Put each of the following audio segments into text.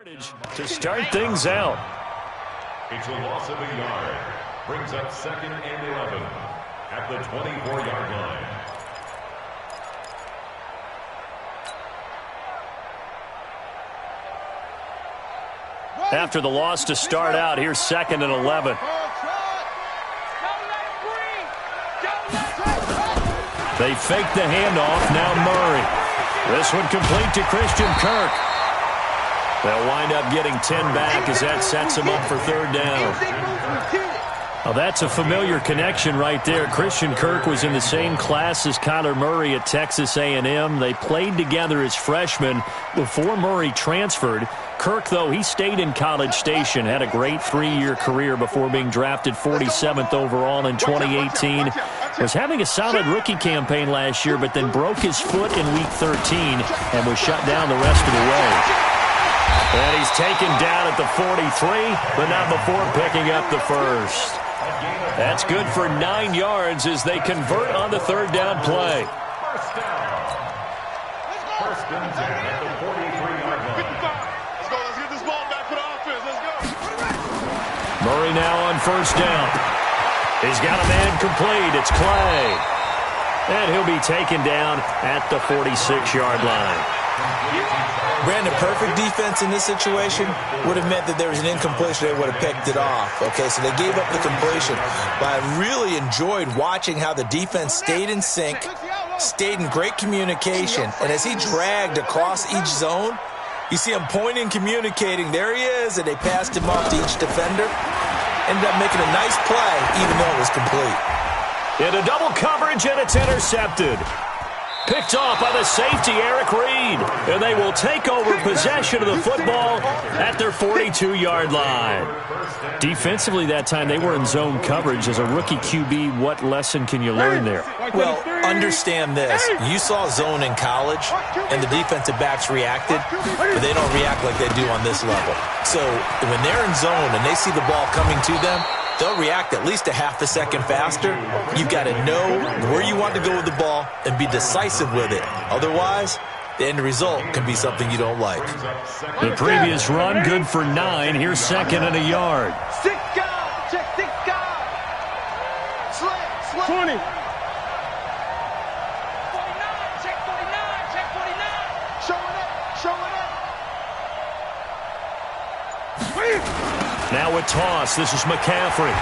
To start things out. It's a loss of a yard. Brings up 2nd and 11 at the 24-yard line. After the loss to start out, here's 2nd and 11. They fake the handoff. Now Murray. This one complete to Christian Kirk. They'll wind up getting 10 back as that sets them up for 3rd down. Well, that's a familiar connection right there. Christian Kirk was in the same class as Kyler Murray at Texas A&M. They played together as freshmen before Murray transferred. Kirk, though, he stayed in College Station, had a great 3-year career before being drafted 47th overall in 2018. Was having a solid rookie campaign last year, but then broke his foot in Week 13 and was shut down the rest of the way. And he's taken down at the 43, but not before picking up the first. That's good for 9 yards as they convert on the 3rd down play. First and 10 at the 43-yard line. Let's get this ball back for the offense. Let's go. Murray now on 1st down. He's got a man complete. It's Clay. And he'll be taken down at the 46-yard line. Brandon, perfect defense in this situation would have meant that there was an incompletion. They would have picked it off. Okay, so they gave up the completion. But I really enjoyed watching how the defense stayed in sync, stayed in great communication. And as he dragged across each zone, you see him pointing, communicating. There he is, and they passed him off to each defender. Ended up making a nice play, even though it was complete. Into double coverage, and it's intercepted. Picked off by the safety, Eric Reed. And they will take over possession of the football at their 42-yard line. Defensively that time, they were in zone coverage. As a rookie QB, what lesson can you learn there? Well, understand this. You saw zone in college, and the defensive backs reacted, but they don't react like they do on this level. So when they're in zone and they see the ball coming to them, they'll react at least a half a second faster. You've got to know where you want to go with the ball and be decisive with it. Otherwise, the end result can be something you don't like. The previous run, good for 9. Here's 2nd and a yard. 20. Now a toss. This is McCaffrey.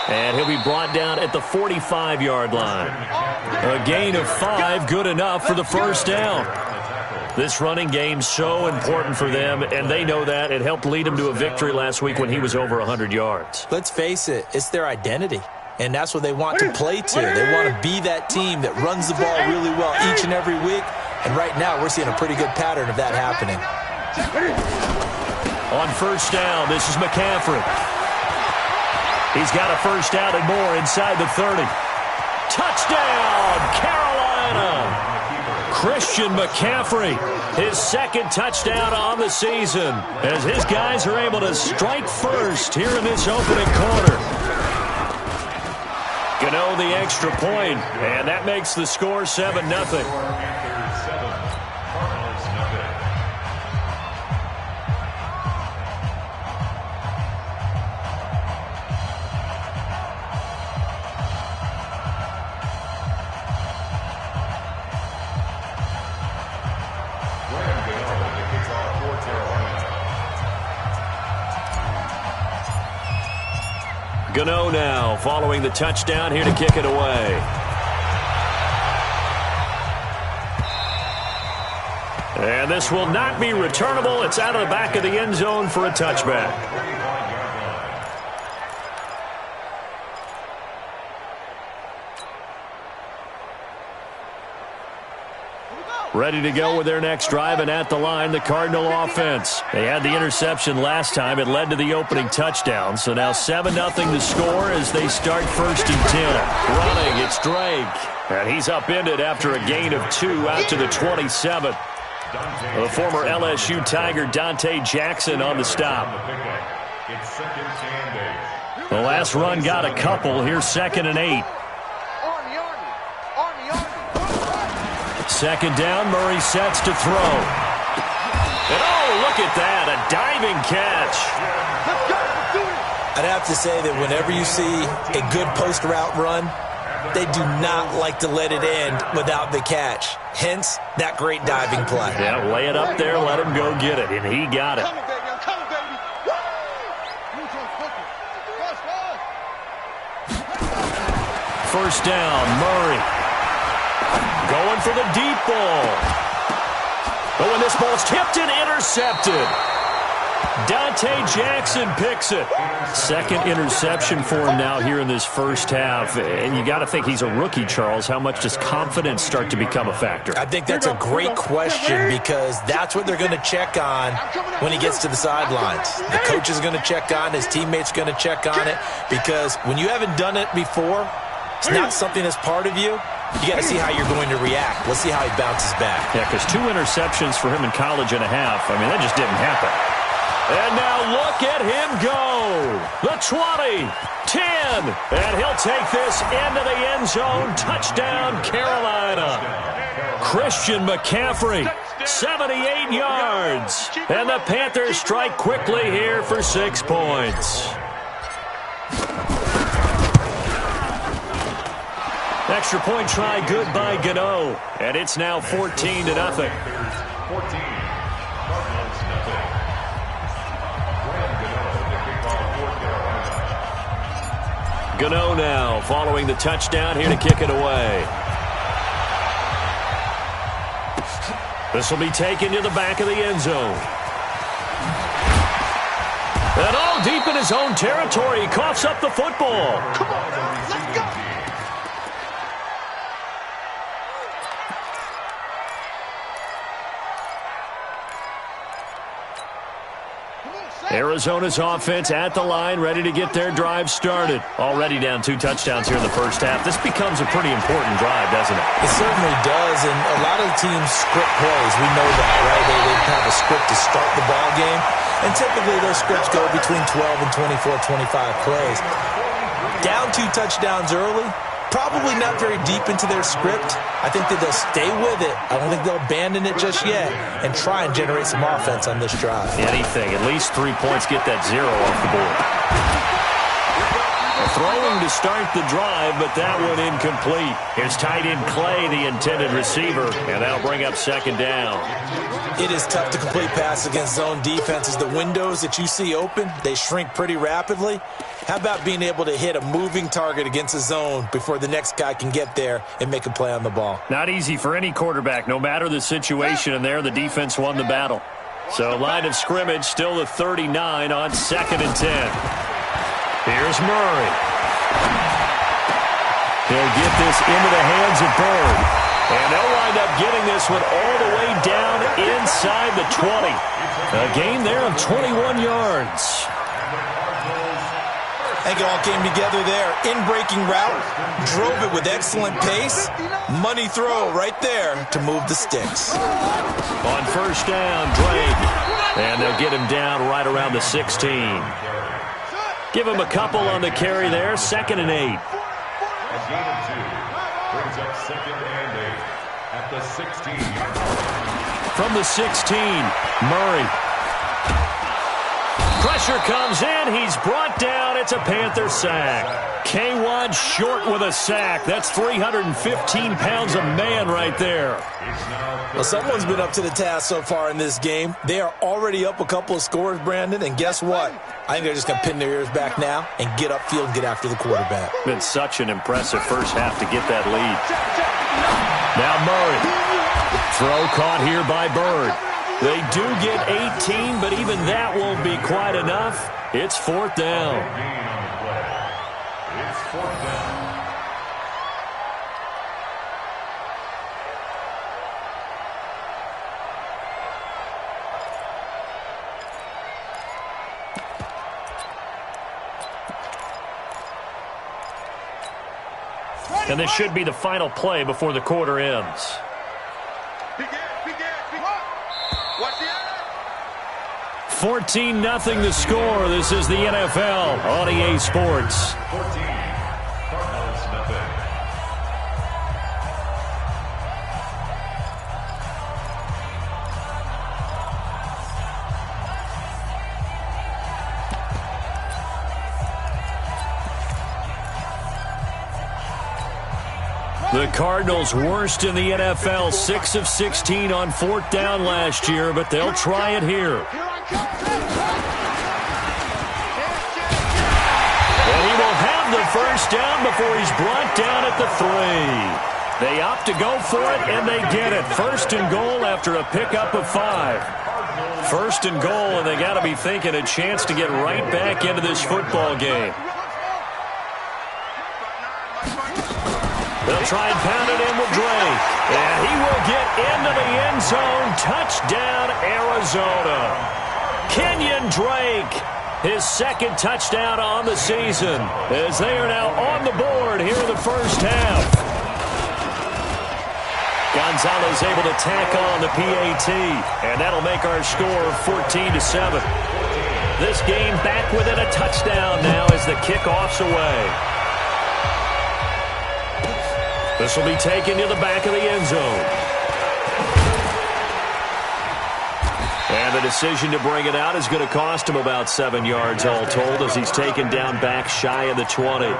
And he'll be brought down at the 45-yard line. A gain of 5, good enough for the 1st down. This running game so important for them, and they know that. It helped lead them to a victory last week when he was over 100 yards. Let's face it, it's their identity. And that's what they want to play to. They want to be that team that runs the ball really well each and every week. And right now, we're seeing a pretty good pattern of that happening. On 1st down, this is McCaffrey. He's got a 1st down and more inside the 30. Touchdown, Carolina! Christian McCaffrey, his 2nd touchdown on the season, as his guys are able to strike first here in this opening quarter. Gano the extra point, and that makes the score 7-0. Gano now following the touchdown here to kick it away. And this will not be returnable. It's out of the back of the end zone for a touchback. Ready to go with their next drive, and at the line, the Cardinal offense. They had the interception last time. It led to the opening touchdown. So now 7-0 to score as they start 1st and 10. Running, it's Drake. And he's upended after a gain of 2 out to the 27. The former LSU Tiger Dante Jackson on the stop. The last run got a couple. Here's 2nd and 8. Second down, Murray sets to throw. And oh, look at that, a diving catch. I'd have to say that whenever you see a good post route run, they do not like to let it end without the catch. Hence, that great diving play. Yeah, lay it up there, let him go get it, and he got it. First down, Murray. Going for the deep ball. Oh, and this ball's tipped and intercepted. Dante Jackson picks it. Second interception for him now here in this first half. And you got to think he's a rookie, Charles. How much does confidence start to become a factor? I think that's a great question because that's what they're going to check on when he gets to the sidelines. The coach is going to check on, his teammates are going to check on it, because when you haven't done it before, it's not something that's part of you. You got to see how you're going to react. Let's see how he bounces back. Yeah, because 2 interceptions for him in college and a half. I mean, that just didn't happen. And now look at him go. The 20, 10, and he'll take this into the end zone. Touchdown, Carolina. Christian McCaffrey, 78 yards. And the Panthers strike quickly here for 6 points. Extra point try good by Gano. And it's now 14-0. Gano now following the touchdown here to kick it away. This will be taken to the back of the end zone. And all deep in his own territory, he coughs up the football. Come on, guys, let's go. Arizona's offense at the line, ready to get their drive started. Already down 2 touchdowns here in the first half. This becomes a pretty important drive, doesn't it? It certainly does, and a lot of the teams script plays. We know that, right? They have a script to start the ball game, and typically those scripts go between 12 and 24, 25 plays. Down 2 touchdowns early, probably not very deep into their script. I think that they'll stay with it. I don't think they'll abandon it just yet and try and generate some offense on this drive. Anything. At least 3 points, get that 0 off the board. Throwing to start the drive, but that one incomplete. Here's tight end Clay, the intended receiver, and that'll bring up second down. It is tough to complete passes against zone defenses. The windows that you see open, they shrink pretty rapidly. How about being able to hit a moving target against a zone before the next guy can get there and make a play on the ball? Not easy for any quarterback, no matter the situation, and there the defense won the battle. So line of scrimmage still the 39 on 2nd and 10. Here's Murray. He'll get this into the hands of Bird. And they'll wind up getting this one all the way down inside the 20. A gain there of 21 yards. I think it all came together there. In-breaking route, drove it with excellent pace. Money throw right there to move the sticks. On first down, Drake. And they'll get him down right around the 16. Give him a couple on the carry there. 2nd and 8. A gain of 2 brings up 2nd and 8 at the 16. From the 16, Murray. Pressure comes in. He's brought down. It's a Panther sack. K-Wad short with a sack. That's 315 pounds of man right there. Well, someone's been up to the task so far in this game. They are already up a couple of scores, Brandon, and guess what? I think they're just going to pin their ears back now and get upfield and get after the quarterback. Been such an impressive first half to get that lead. Now Murray. Throw caught here by Bird. They do get 18, but even that won't be quite enough. It's 4th down. It's 4th down. And this should be the final play before the quarter ends. 14-0 the score. This is the NFL on EA Sports. 14, Cardinals nothing. The Cardinals worst in the NFL, 6 of 16 on 4th down last year, but they'll try it here. And he will have the first down before he's brought down at the 3. They opt to go for it, and they get it. 1st and goal after a pickup of 5. 1st and goal, and they got to be thinking a chance to get right back into this football game. They'll try and pound it in with Drake. And he will get into the end zone. Touchdown, Arizona. Kenyon Drake, his 2nd touchdown on the season, as they are now on the board here in the first half. Gonzalez able to tack on the PAT, and that'll make our score 14-7. This game back within a touchdown now as the kickoff's away. This will be taken to the back of the end zone. And the decision to bring it out is going to cost him about 7 yards all told, as he's taken down back shy of the 20.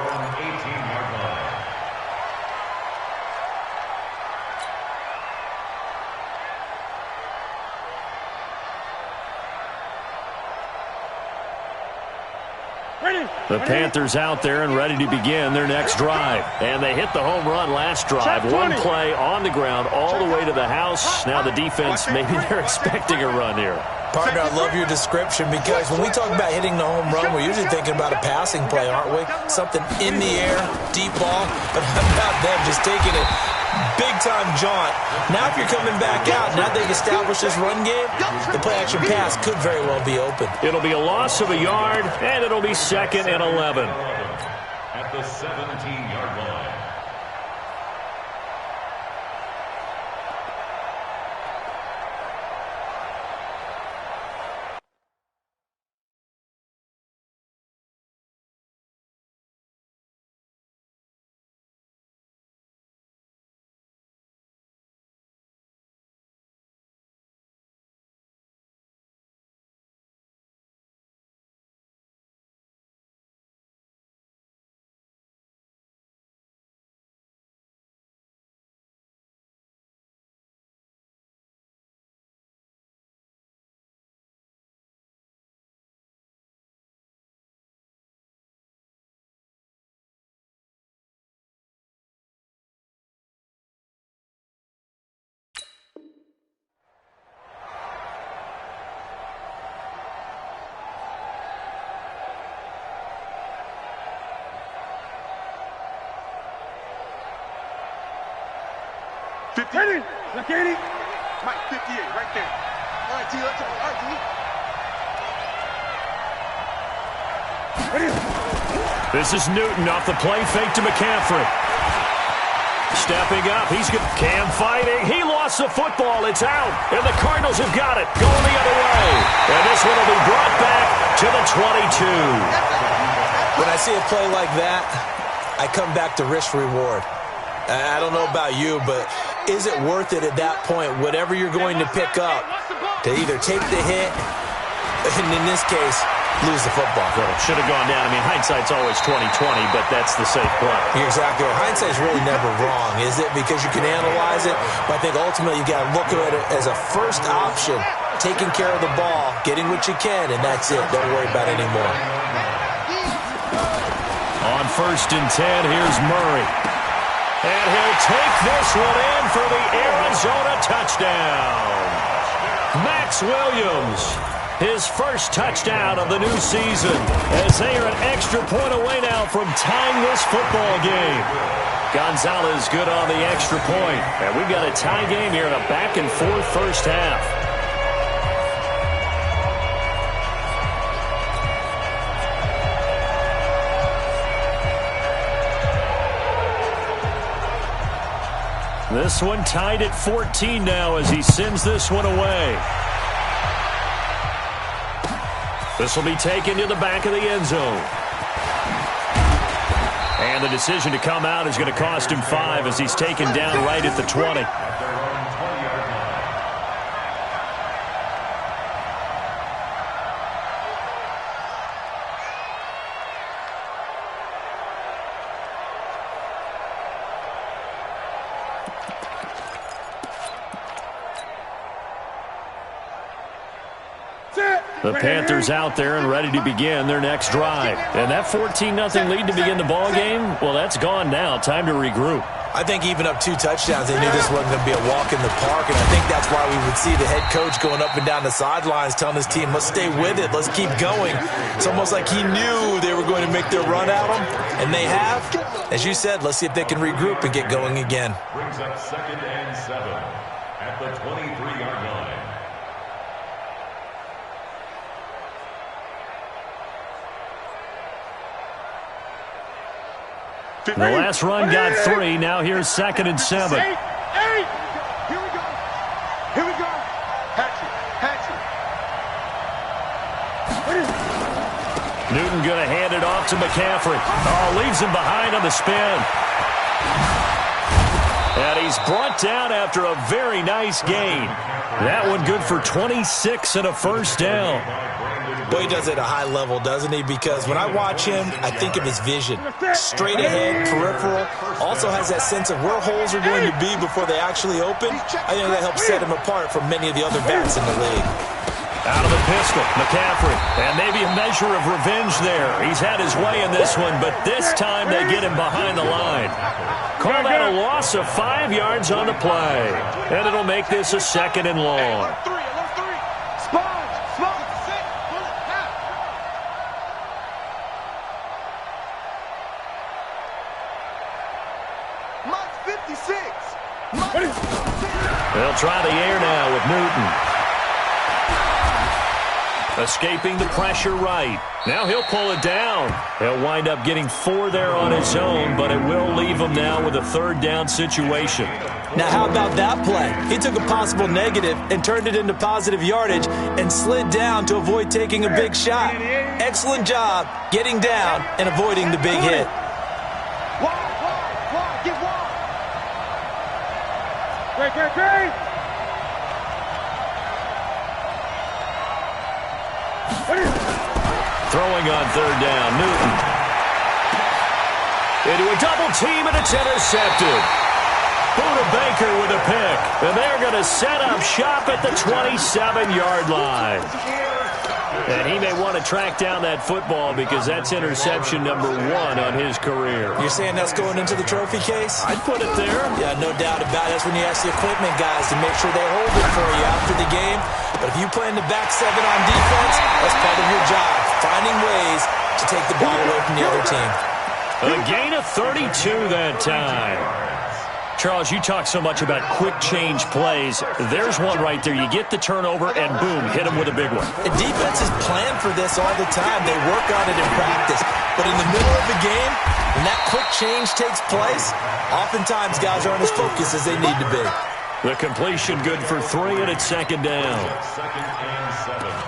The Panthers out there and ready to begin their next drive. And they hit the home run last drive. One play on the ground all the way to the house. Now the defense, maybe they're expecting a run here. Partner, I love your description, because when we talk about hitting the home run, we're usually thinking about a passing play, aren't we? Something in the air, deep ball. But how about them just taking it big-time jaunt? Now if you're coming back out, now they've established this run game, the play-action pass could very well be open. It'll be a loss of a yard, and it'll be 2nd and 11. At the 17-yard line. Ready? Look at it. Mike, 58, right there. All right, T, let's go. All right, T. Ready? This is Newton off the play fake to McCaffrey. Stepping up, he's got Cam fighting. He lost the football. It's out, and the Cardinals have got it. Going the other way. And this one will be brought back to the 22. When I see a play like that, I come back to risk-reward. I don't know about you, but is it worth it at that point, whatever you're going to pick up, to either take the hit, and in this case, lose the football? Should have gone down. I mean, hindsight's always 20/20, but that's the safe play. You're exactly right. Hindsight's really never wrong, is it? Because you can analyze it, but I think ultimately you got to look at it as a first option, taking care of the ball, getting what you can, and that's it. Don't worry about it anymore. On 1st and 10, here's Murray. And he'll take this one in for the Arizona touchdown. Max Williams, his first touchdown of the new season, as they are an extra point away now from tying this football game. Gonzalez good on the extra point. And we've got a tie game here in a back-and-forth first half. This one tied at 14 now as he sends this one away. This will be taken to the back of the end zone. And the decision to come out is going to cost him 5 as he's taken down right at the 20. The Panthers out there and ready to begin their next drive. And that 14-0 lead to begin the ball game, well, that's gone now. Time to regroup. I think even up 2 touchdowns, they knew this wasn't going to be a walk in the park, and I think that's why we would see the head coach going up and down the sidelines telling his team, let's stay with it, let's keep going. It's almost like he knew they were going to make their run at him, and they have. As you said, let's see if they can regroup and get going again. Brings up 2nd and 7 at the 23-yard line. The last run got 3. Now here's 2nd and 7. 8. Here we go. Here we go. Hatchet. Newton going to hand it off to McCaffrey. Oh, leaves him behind on the spin. And he's brought down after a very nice gain. That one good for 26 and a first down. Boy, he does it at a high level, doesn't he? Because when I watch him, I think of his vision. Straight ahead, peripheral. Also has that sense of where holes are going to be before they actually open. I think that helps set him apart from many of the other backs in the league. Out of the pistol, McCaffrey. And maybe a measure of revenge there. He's had his way in this one, but this time they get him behind the line. Call that a loss of 5 yards on the play. And it'll make this a 2nd and long. They'll try the air now with Newton. Escaping the pressure right. Now he'll pull it down. He'll wind up getting 4 there on his own, but it will leave him now with a 3rd down situation. Now how about that play? He took a possible negative and turned it into positive yardage and slid down to avoid taking a big shot. Excellent job getting down and avoiding the big hit. Great. Throwing on 3rd down, Newton. Into a double team, and it's intercepted. Buda Baker with a pick. And they're going to set up shop at the 27-yard line. And he may want to track down that football because that's interception number 1 on his career. You're saying that's going into the trophy case? I'd put it there. Yeah, no doubt about it. That's when you ask the equipment guys to make sure they hold it for you after the game. But if you play in the back 7 on defense, that's part of your job, finding ways to take the ball away from the other team. A gain of 32 that time. Charles, you talk so much about quick change plays. There's one right there. You get the turnover, and boom, hit them with a big one. And defenses plan for this all the time. They work on it in practice. But in the middle of the game, when that quick change takes place, oftentimes guys aren't as focused as they need to be. The completion good for 3, and it's 2nd down.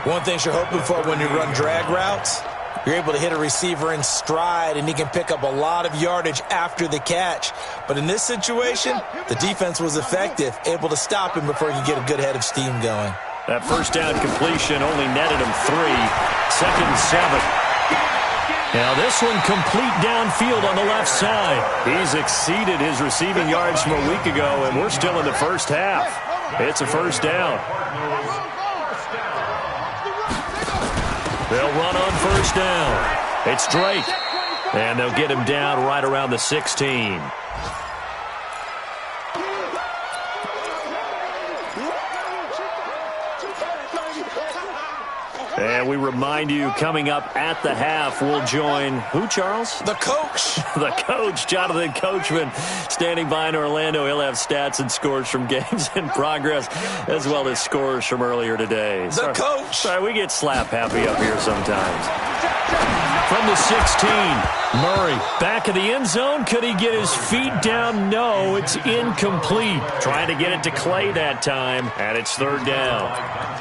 One thing you're hoping for when you run drag routes, you're able to hit a receiver in stride, and he can pick up a lot of yardage after the catch. But in this situation, the defense was effective, able to stop him before he could get a good head of steam going. That first down completion only netted him 3. 2nd and 7. Now this one complete downfield on the left side. He's exceeded his receiving yards from a week ago, and we're still in the first half. It's a first down. They'll run on first down. It's Drake. And they'll get him down right around the 16. And we remind you, coming up at the half, we'll join who, Charles? The coach. The coach, Jonathan Coachman, standing by in Orlando. He'll have stats and scores from games in progress, as well as scores from earlier today. The coach. Sorry, we get slap happy up here sometimes. From the 16, Murray back in the end zone. Could he get his feet down? No, it's incomplete. Trying to get it to Clay that time, and it's 3rd down.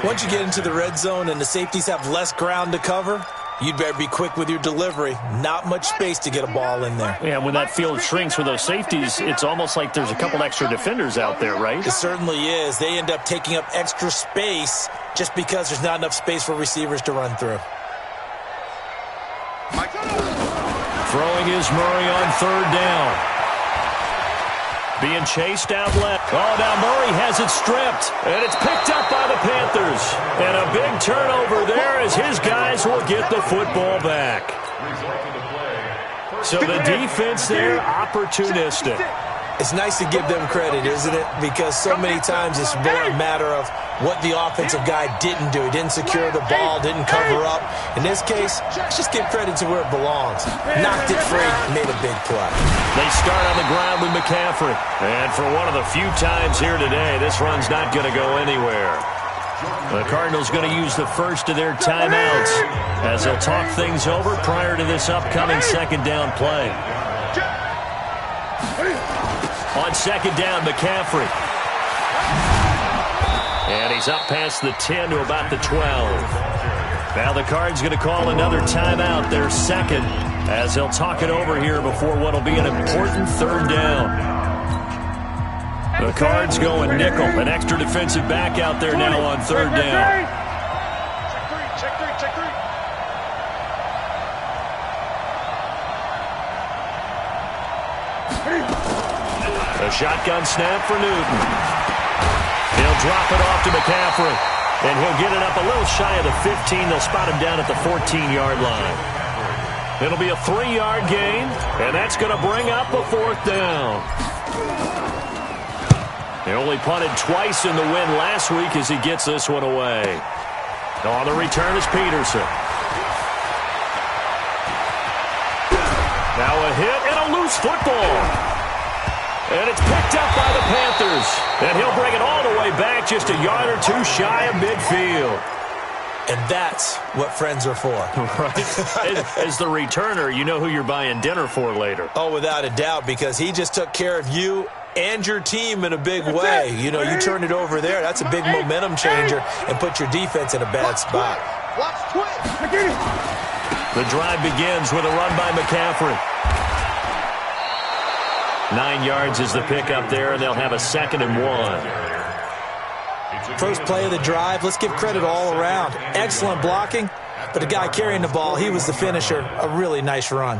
Once you get into the red zone and the safeties have less ground to cover, you'd better be quick with your delivery. Not much space to get a ball in there. Yeah, when that field shrinks with those safeties, it's almost like there's a couple extra defenders out there, right? It certainly is. They end up taking up extra space just because there's not enough space for receivers to run through. Throwing is Murray on 3rd down. being chased out left. Oh, now Murray has it stripped, and it's picked up by the Panthers. And a big turnover there as his guys will get the football back. So the defense there, opportunistic. It's nice to give them credit, isn't it? Because so many times it's more a matter of what the offensive guy didn't do. He didn't secure the ball, didn't cover up. In this case, let's just give credit to where it belongs. Knocked it free, made a big play. They start on the ground with McCaffrey. And for one of the few times here today, this run's not going to go anywhere. The Cardinals going to use the first of their timeouts as they'll talk things over prior to this upcoming second down play. On second down, McCaffrey. And he's up past the 10 to about the 12. Now the Cards going to call another timeout, their second, as they'll talk it over here before what will be an important third down. The Cards going nickel, an extra defensive back out there now on third down. Check three. A shotgun snap for Newton. He'll drop it off to McCaffrey, and he'll get it up a little shy of the 15. They'll spot him down at the 14-yard line. It'll be a 3-yard gain, and that's going to bring up a fourth down. They only punted twice in the win last week as he gets this one away. On the return is Peterson. Now a hit and a loose football. And it's picked up by the Panthers. And he'll bring it all the way back just a yard or two shy of midfield. And that's what friends are for. Right? As the returner, you know who you're buying dinner for later. Oh, without a doubt, because he just took care of you and your team in a big way. You know, you turn it over there. That's a big momentum changer and put your defense in a bad spot. The drive begins with a run by McCaffrey. 9 yards is the pickup there, and they'll have a 2nd and 1. First play of the drive, let's give credit all around. Excellent blocking, but the guy carrying the ball, he was the finisher. A really nice run.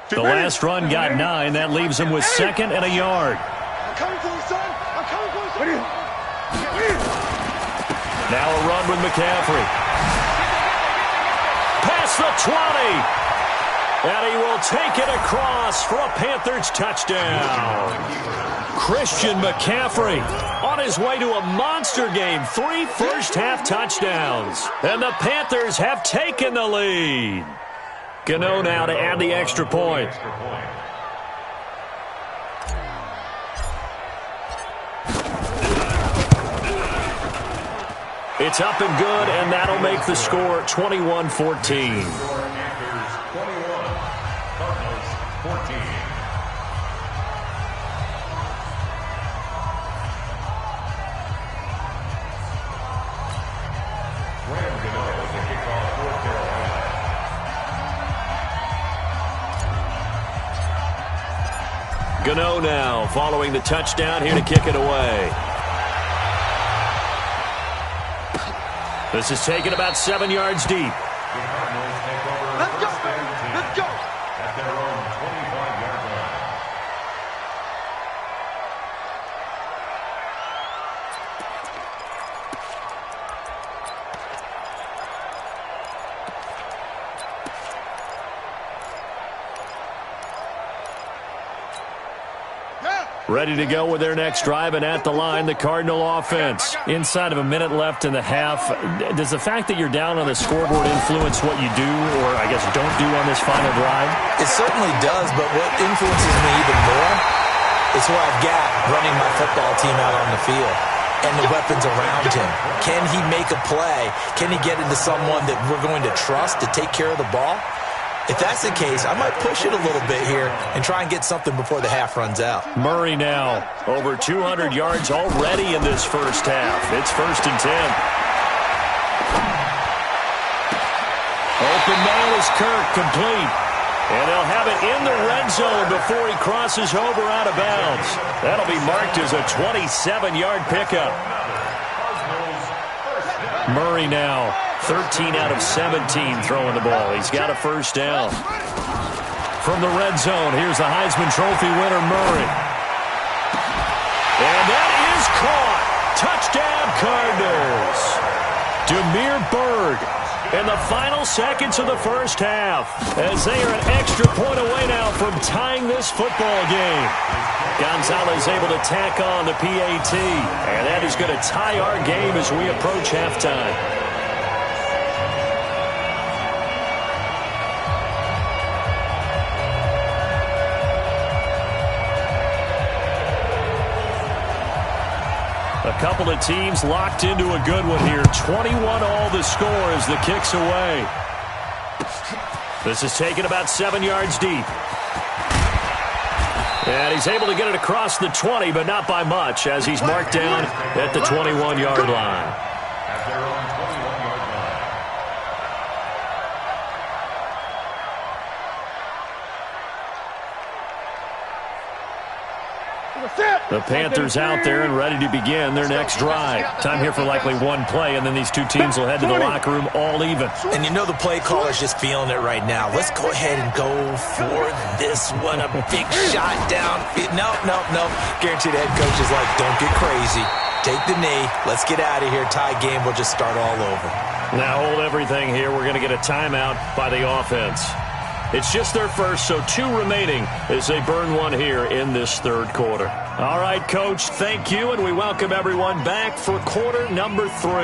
The last run got 9. That leaves him with 2nd and a yard. I'm coming for you, son. I'm coming for you. Now a run with McCaffrey. Past the 20. And he will take it across for a Panthers touchdown. Christian McCaffrey on his way to a monster game. 3 first-half touchdowns. And the Panthers have taken the lead. Gano now to add the extra point. It's up and good, and that'll make the score 21-14. Gano now following the touchdown here to kick it away. This is taken about 7 yards deep. Let's go. Let's go. At their own 25-yard line. Ready to go with their next drive, and at the line, the Cardinal offense. Inside of a minute left in the half, does the fact that you're down on the scoreboard influence what you do, or I guess don't do on this final drive? It certainly does, but what influences me even more is who I've got running my football team out on the field and the weapons around him. Can he make a play? Can he get into someone that we're going to trust to take care of the ball? If that's the case, I might push it a little bit here and try and get something before the half runs out. Murray now over 200 yards already in this first half. It's 1st and 10. Open man is Kirk, complete. And they'll have it in the red zone before he crosses over out of bounds. That'll be marked as a 27-yard pickup. Murray now 13 out of 17 throwing the ball. He's got a first down. From the red zone, here's the Heisman Trophy winner, Murray. And that is caught. Touchdown, Cardinals. Demir Berg in the final seconds of the first half, as they are an extra point away now from tying this football game. Gonzalez able to tack on the PAT, and that is going to tie our game as we approach halftime. A couple of teams locked into a good one here. 21-all the score as the kick's away. This is taken about 7 yards deep. And he's able to get it across the 20, but not by much, as he's marked down at the 21-yard line. At their own 21-yard line. The Panthers out there and ready to begin their next drive. Time here for likely one play, and then these two teams will head to the locker room all even. And you know the play caller's just feeling it right now. Let's go ahead and go for this one. A big shot down. No. Guaranteed the head coach is like, don't get crazy. Take the knee. Let's get out of here. Tie game. We'll just start all over. Now hold everything here. We're going to get a timeout by the offense. It's just their first, so 2 remaining as they burn one here in this third quarter. All right, Coach, thank you, and we welcome everyone back for quarter number 3.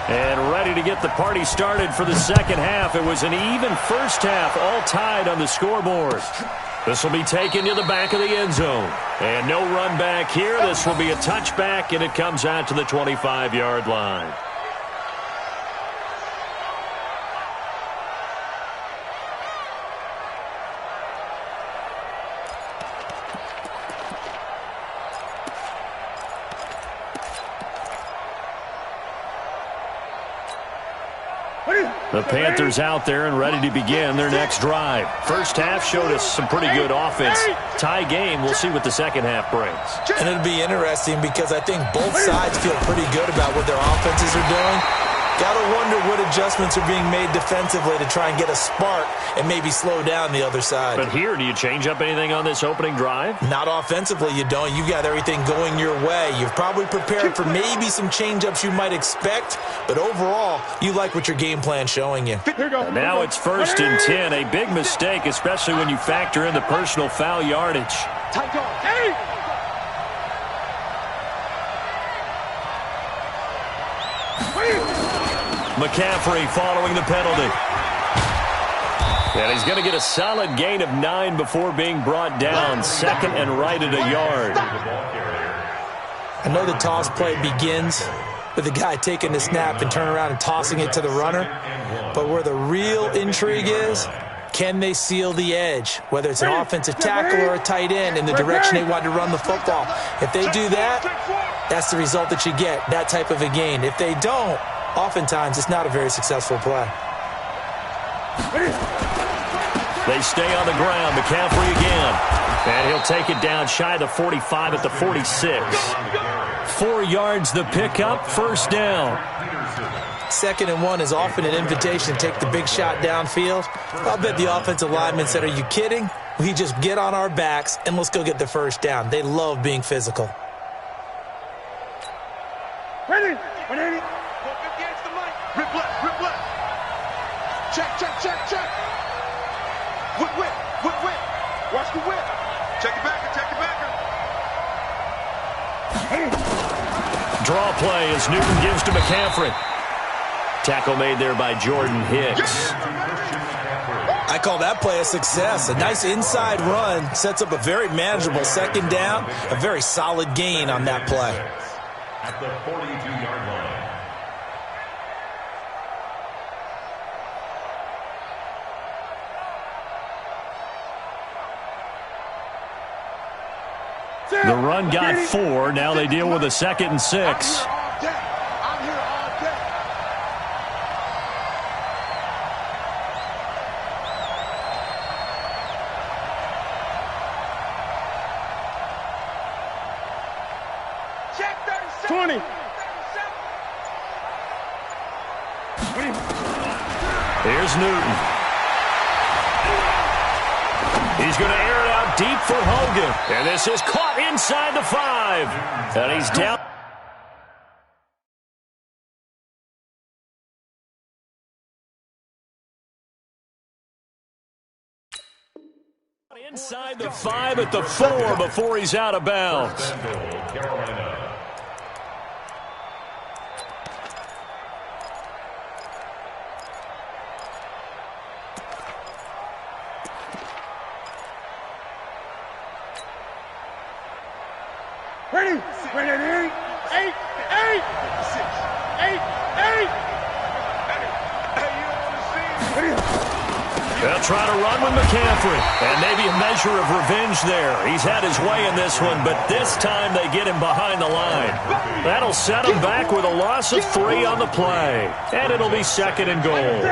And ready to get the party started for the second half. It was an even first half, all tied on the scoreboard. This will be taken to the back of the end zone. And no run back here. This will be a touchback, and it comes out to the 25-yard line. The Panthers out there and ready to begin their next drive. First half showed us some pretty good offense. Tie game, we'll see what the second half brings. And it'll be interesting because I think both sides feel pretty good about what their offenses are doing. Gotta wonder what adjustments are being made defensively to try and get a spark and maybe slow down the other side. But here, do you change up anything on this opening drive? Not offensively, you don't. You got everything going your way. You've probably prepared for maybe some change-ups you might expect, but overall, you like what your game plan's showing you. And now it's 1st and 10. A big mistake, especially when you factor in the personal foul yardage. McCaffrey following the penalty. And he's going to get a solid gain of 9 before being brought down. 2nd and right at a yard. I know the toss play begins with the guy taking the snap and turning around and tossing it to the runner. But where the real intrigue is, can they seal the edge? Whether it's an offensive tackle or a tight end in the direction they want to run the football. If they do that, that's the result that you get, that type of a gain. If they don't, oftentimes it's not a very successful play. They stay on the ground. McCaffrey again. And he'll take it down shy of the 45 at the 46. 4 yards the pickup, first down. 2nd and 1 is often an invitation to take the big shot downfield. I'll bet the offensive lineman said, are you kidding? We just get on our backs and let's go get the first down. They love being physical. Ready? 180. Rip left. Check. Whip. Watch the whip. Check it back. Draw play as Newton gives to McCaffrey. Tackle made there by Jordan Hicks. I call that play a success. A nice inside run sets up a very manageable 2nd down. A very solid gain on that play. At the 42-yard line. The run got 4. Now they deal with a 2nd and 6. 20. Here's Newton. He's going to air it out deep for Hogan. And this is caught inside the 5. And he's down. Inside the 5 at the 4 before he's out of bounds. Ready? Ready? 8, 8, 8, 8. They'll try to run with McCaffrey. And maybe a measure of revenge there. He's had his way in this one, but this time they get him behind the line. That'll set him back with a loss of 3 on the play. And it'll be 2nd and goal.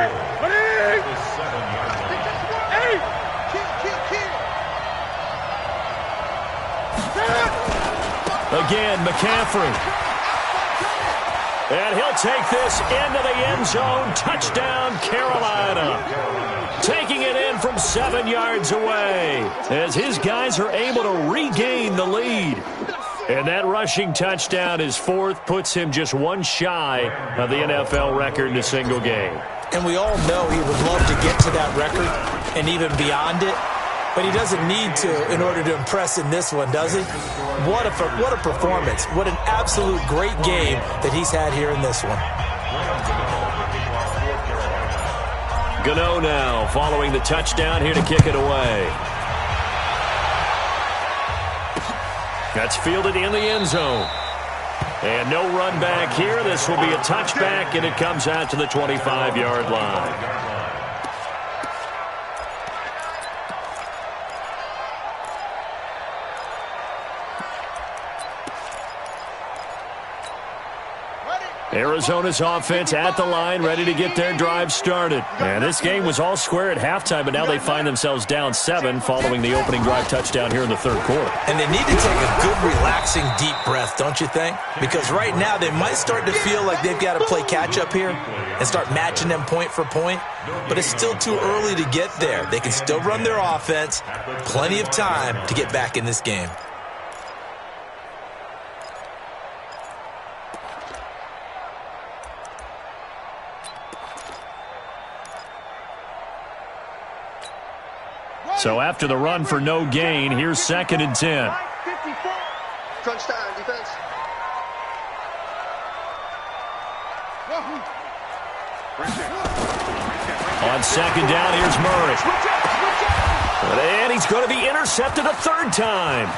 Again, McCaffrey. And he'll take this into the end zone. Touchdown, Carolina. Taking it in from 7 yards away as his guys are able to regain the lead. And that rushing touchdown, his 4th, puts him just 1 shy of the NFL record in a single game. And we all know he would love to get to that record and even beyond it. But he doesn't need to in order to impress in this one, does he? What a performance. What an absolute great game that he's had here in this one. Gano now following the touchdown here to kick it away. That's fielded in the end zone. And no run back here. This will be a touchback, and it comes out to the 25-yard line. Arizona's offense at the line, ready to get their drive started. And this game was all square at halftime, but now they find themselves down 7 following the opening drive touchdown here in the 3rd quarter. And they need to take a good, relaxing, deep breath, don't you think? Because right now they might start to feel like they've got to play catch-up here and start matching them point for point. But it's still too early to get there. They can still run their offense. Plenty of time to get back in this game. So after the run for no gain, here's 2nd and 10. Crunch time, defense. On 2nd down, here's Murray. And he's going to be intercepted a 3rd time.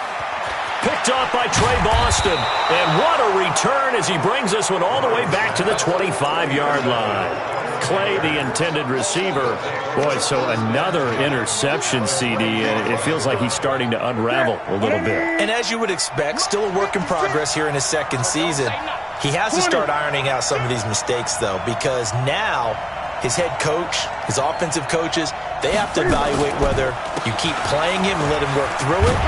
Picked off by Trey Boston. And what a return as he brings this one all the way back to the 25-yard line. Clay, the intended receiver. Boy, so another interception, CD, and it feels like he's starting to unravel a little bit. And as you would expect, still a work in progress here in his 2nd season. He has to start ironing out some of these mistakes, though, because now his head coach, his offensive coaches, they have to evaluate whether you keep playing him and let him work through it,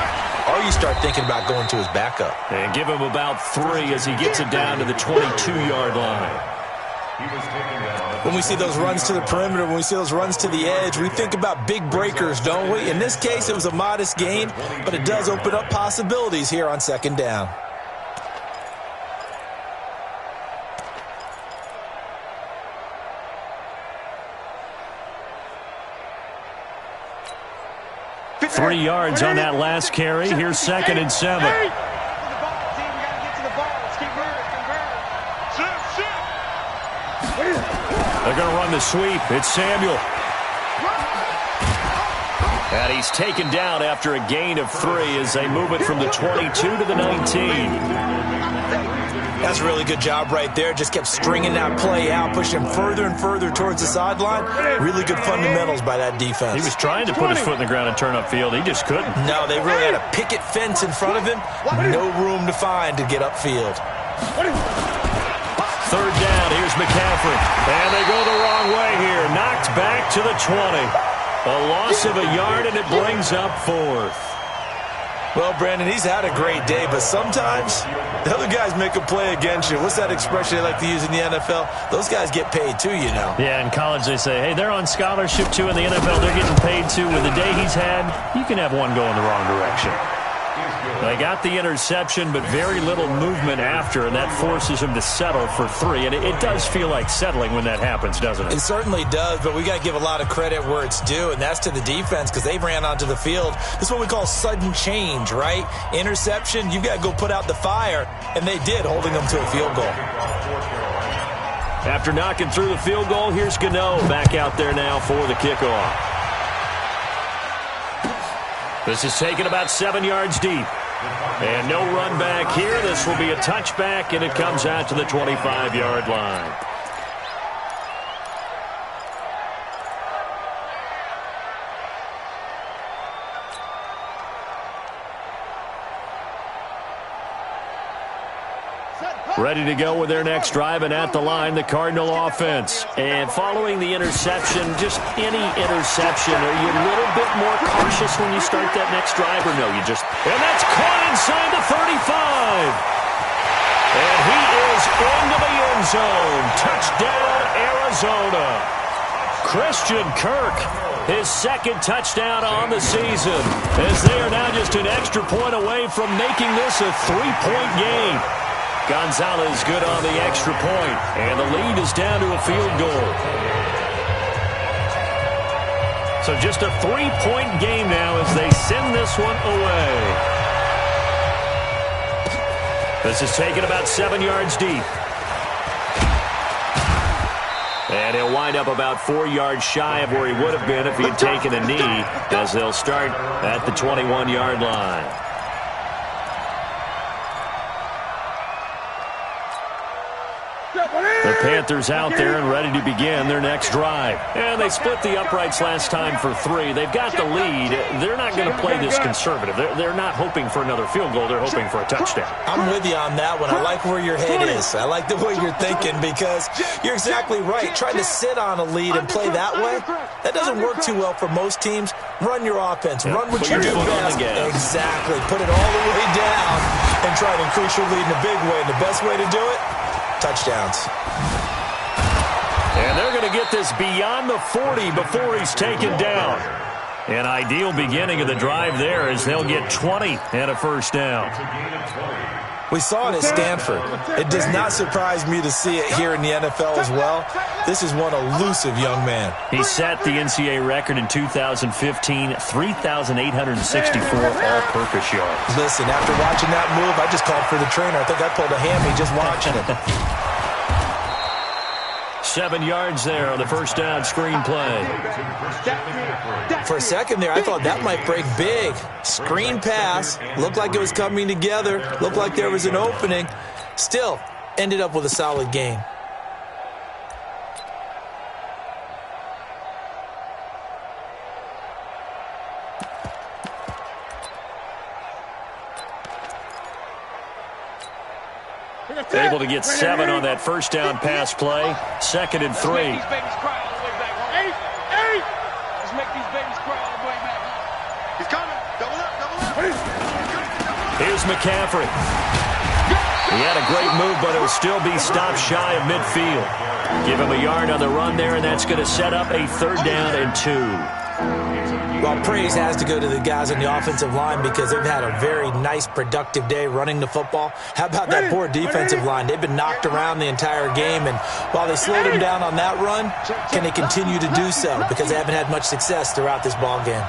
or you start thinking about going to his backup. And give him about 3 as he gets it down to the 22-yard line. When we see those runs to the perimeter, when we see those runs to the edge, we think about big breakers, don't we? In this case, it was a modest gain, but it does open up possibilities here on 2nd down. Three yards on that last carry. Here's 2nd and 7. They're going to run the sweep. It's Samuel. And he's taken down after a gain of 3 as they move it from the 22 to the 19. That's a really good job right there. Just kept stringing that play out, pushing him further and further towards the sideline. Really good fundamentals by that defense. He was trying to put his foot in the ground and turn upfield. He just couldn't. No, they really had a picket fence in front of him. No room to find to get upfield. 3rd down, here's McCaffrey. And they go the wrong way here. Knocked back to the 20. A loss of a yard, and it brings up 4th. Well, Brandon, he's had a great day, but sometimes the other guys make a play against you. What's that expression they like to use in the NFL? Those guys get paid too, you know. Yeah, in college they say, hey, they're on scholarship too. In the NFL, they're getting paid too. With the day he's had, you can have one go in the wrong direction. They got the interception, but very little movement after, and that forces him to settle for 3. And it does feel like settling when that happens, doesn't it? It certainly does, but we got to give a lot of credit where it's due, and that's to the defense because they ran onto the field. This is what we call sudden change, right? Interception, you got to go put out the fire, and they did, holding them to a field goal. After knocking through the field goal, here's Gano back out there now for the kickoff. This is taken about 7 yards deep. And no run back here. This will be a touchback, and it comes out to the 25-yard line. Ready to go with their next drive, and at the line, the Cardinal offense. And following the interception, just any interception, are you a little bit more cautious when you start that next drive, or no? And that's caught inside the 35. And he is into the end zone. Touchdown, Arizona. Christian Kirk, his second touchdown on the season, as they are now just an extra point away from making this a 3-point game. Gonzalez good on the extra point, and the lead is down to a field goal. So just a 3-point game now as they send this one away. This is taken about 7 yards deep. And he'll wind up about 4 yards shy of where he would have been if he had taken a knee, as they'll start at the 21-yard line. The Panthers out there and ready to begin their next drive. And they split the uprights last time for 3. They've got the lead. They're not going to play this conservative. They're not hoping for another field goal. They're hoping for a touchdown. I'm with you on that one. I like where your head is. I like the way you're thinking because you're exactly right. Trying to sit on a lead and play that way, that doesn't work too well for most teams. Run your offense. Run what you do best. Exactly. Put it all the way down and try to increase your lead in a big way. And the best way to do it, touchdowns. And they're going to get this beyond the 40 before he's taken down. An ideal beginning of the drive there as they'll get 20 and a first down. We saw it at Stanford. It does not surprise me to see it here in the NFL as well. This is one elusive young man. He set the NCAA record in 2015, 3,864 all-purpose yards. Listen, after watching that move, I just called for the trainer. I think I pulled a hammy just watching it. 7 yards there on the first down screen play. For a second there, I thought that might break big. Screen pass. Looked like it was coming together. Looked like there was an opening. Still, ended up with a solid game. Able to get 7 on that first down pass play. 2nd and 3. Let's make these babies cry all the way back. He's coming. Double up, double up. Here's McCaffrey. He had a great move, but it'll still be stopped shy of midfield. Give him a yard on the run there, and that's going to set up a 3rd down and 2. Well, praise has to go to the guys on the offensive line because they've had a very nice, productive day running the football. How about that poor defensive line? They've been knocked around the entire game, and while they slowed them down on that run, can they continue to do so? Because they haven't had much success throughout this ball game.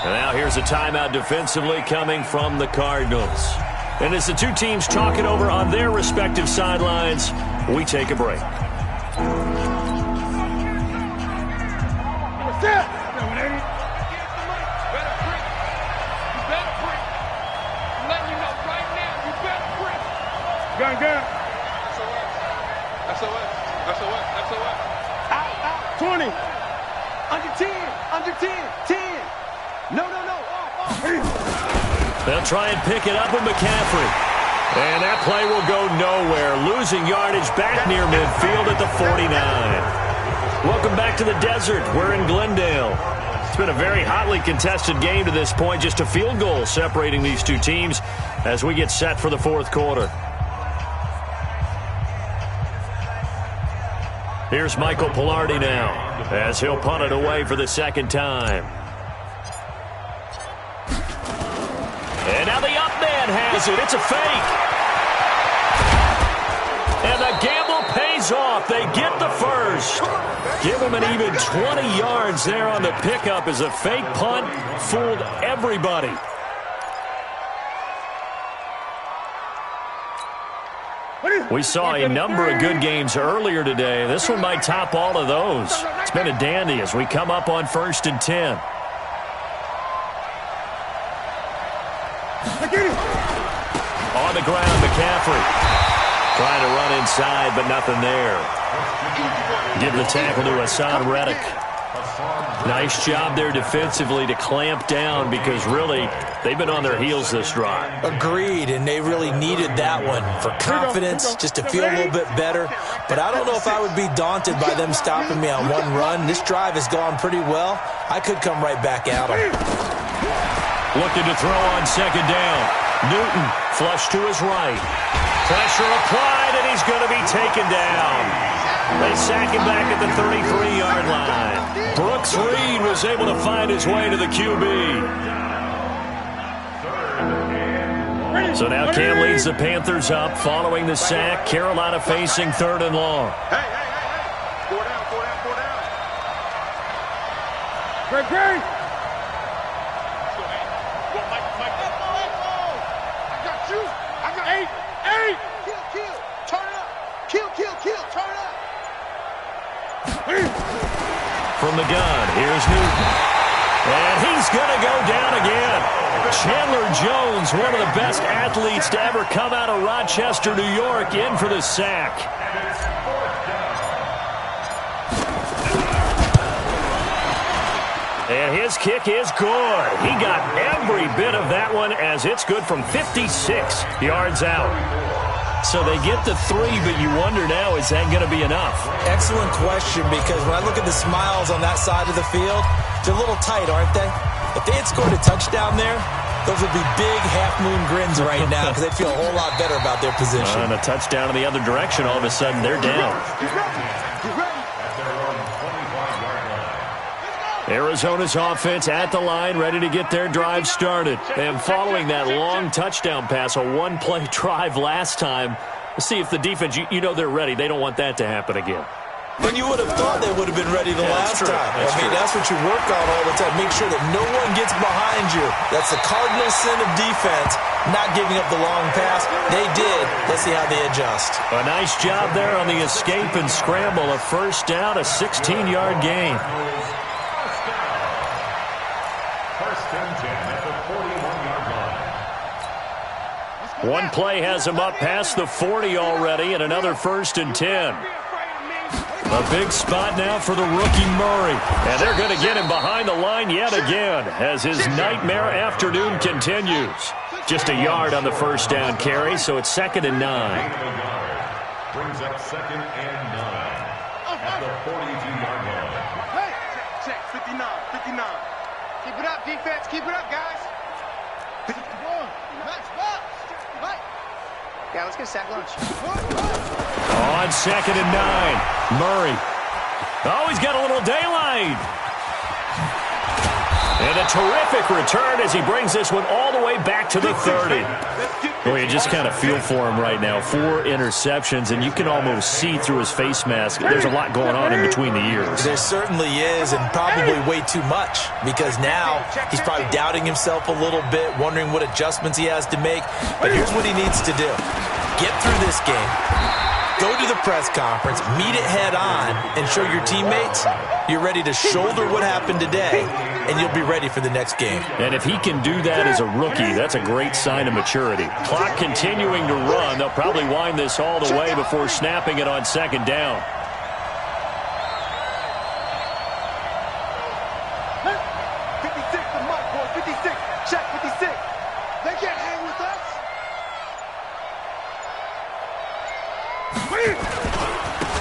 And now here's a timeout defensively coming from the Cardinals. And as the two teams talk it over on their respective sidelines, we take a break. Gun. SOS. Out. 20. Under 10. 10. No. They'll try and pick it up with McCaffrey. And that play will go nowhere. Losing yardage back near midfield at the 49. Welcome back to the desert. We're in Glendale. been a very hotly contested game to this point. Just a field goal separating these two teams as we get set for the fourth quarter. Here's Michael Pilardi now as he'll punt it away for the second time. And now the up man has it. It's a fake. And the gamble pays off. They get the first. Give them an even 20 yards there on the pickup as a fake punt fooled everybody. We saw a number of good games earlier today. This one might top all of those. It's been a dandy as we come up on 1st and 10. On the ground, McCaffrey. Trying to run inside, but nothing there. Give the tackle to Hassan Reddick. Nice job there defensively to clamp down because really they've been on their heels this drive. Agreed, and they really needed that one for confidence, just to feel a little bit better. But I don't know if I would be daunted by them stopping me on one run. This drive has gone pretty well. I could come right back at them. Looking to throw on second down. Newton flush to his right. Pressure applied, and he's going to be taken down. They sack him back at the 33-yard line. Brooks Reed was able to find his way to the QB. So now Cam leads the Panthers up following the sack. Carolina facing 3rd and long. Hey. 4 down. Great. I got 8. Kill. Turn it up. Kill. Turn it up. From the gun, here's Newton. And he's going to go down again. Chandler Jones, one of the best athletes to ever come out of Rochester, New York, in for the sack. And his kick is good. He got every bit of that one as it's good from 56 yards out. So they get the 3, but you wonder now, is that going to be enough? Excellent question, because when I look at the smiles on that side of the field, they're a little tight, aren't they? If they had scored a touchdown there, those would be big half-moon grins right now because they'd feel a whole lot better about their position. And a touchdown in the other direction, all of a sudden they're down. Arizona's offense at the line, ready to get their drive started. And following that long touchdown pass, a one-play drive last time, let's see if the defense, you know they're ready. They don't want that to happen again. Then you would have thought they would have been ready the last time. That's what you work on all the time. Make sure that no one gets behind you. That's the cardinal sin of defense, not giving up the long pass. They did. Let's see how they adjust. A nice job there on the escape and scramble. A first down, a 16-yard gain. One play has him up past the 40 already, and another 1st and 10. A big spot now for the rookie Murray. And they're going to get him behind the line yet again as his nightmare afternoon continues. Just a yard on the first down carry, so it's 2nd and 9. Brings up 2nd and 9 at the 42-yard line. Check, 59. Keep it up, defense. Keep it up, guys. 51. Yeah, let's get a sack lunch. On 2nd and 9, Murray. Oh, he's got a little daylight. And a terrific return as he brings this one all the way back to the 30. Well, you just kind of feel for him right now. 4 interceptions, and you can almost see through his face mask. There's a lot going on in between the ears. There certainly is, and probably way too much, because now he's probably doubting himself a little bit, wondering what adjustments he has to make. But here's what he needs to do. Get through this game, go to the press conference, meet it head on, and show your teammates you're ready to shoulder what happened today, and you'll be ready for the next game. And if he can do that as a rookie, that's a great sign of maturity. Clock continuing to run. They'll probably wind this all the way before snapping it on 2nd down.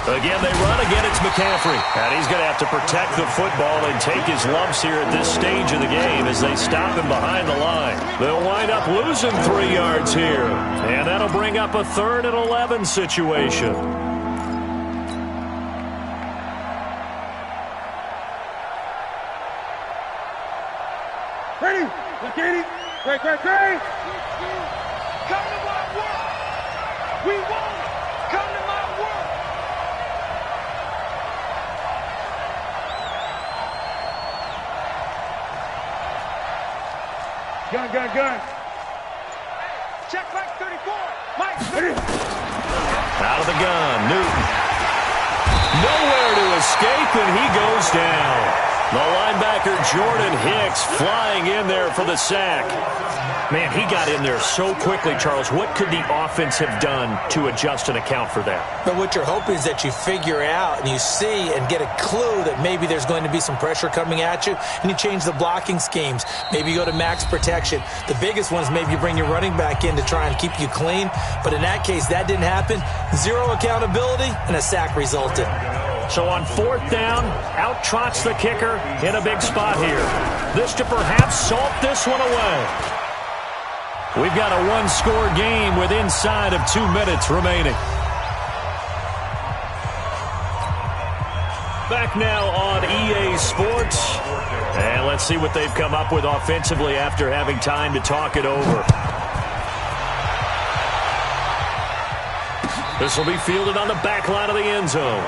Again, they run. Again, it's McCaffrey. And he's going to have to protect the football and take his lumps here at this stage of the game as they stop him behind the line. They'll wind up losing 3 yards here. And that'll bring up a 3rd and 11 situation. Ready? Look at it. Great. Come to my world. We won't. Come to my world. Gun. Check Mike 34. Mike. Out of the gun, Newton. Nowhere to escape, and he goes down. The linebacker, Jordan Hicks, flying in there for the sack. Man, he got in there so quickly, Charles. What could the offense have done to adjust and account for that? But what you're hoping is that you figure out and you see and get a clue that maybe there's going to be some pressure coming at you, and you change the blocking schemes. Maybe you go to max protection. The biggest one is maybe you bring your running back in to try and keep you clean. But in that case, that didn't happen. 0 accountability, and a sack resulted. So on 4th down, out trots the kicker in a big spot here. This to perhaps salt this one away. We've got a 1-score game with inside of 2 minutes remaining. Back now on EA Sports. And let's see what they've come up with offensively after having time to talk it over. This will be fielded on the back line of the end zone.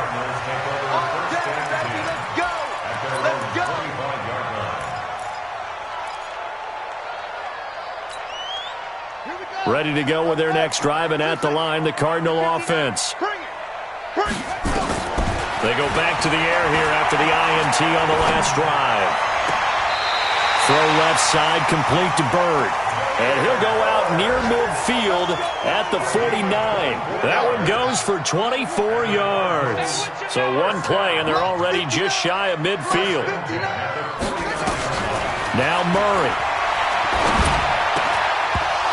Ready to go with their next drive, and at the line, the Cardinal offense. They go back to the air here after the INT on the last drive. Throw left side, complete to Bird. And he'll go out near midfield at the 49. That one goes for 24 yards. So one play, and they're already just shy of midfield. Now Murray.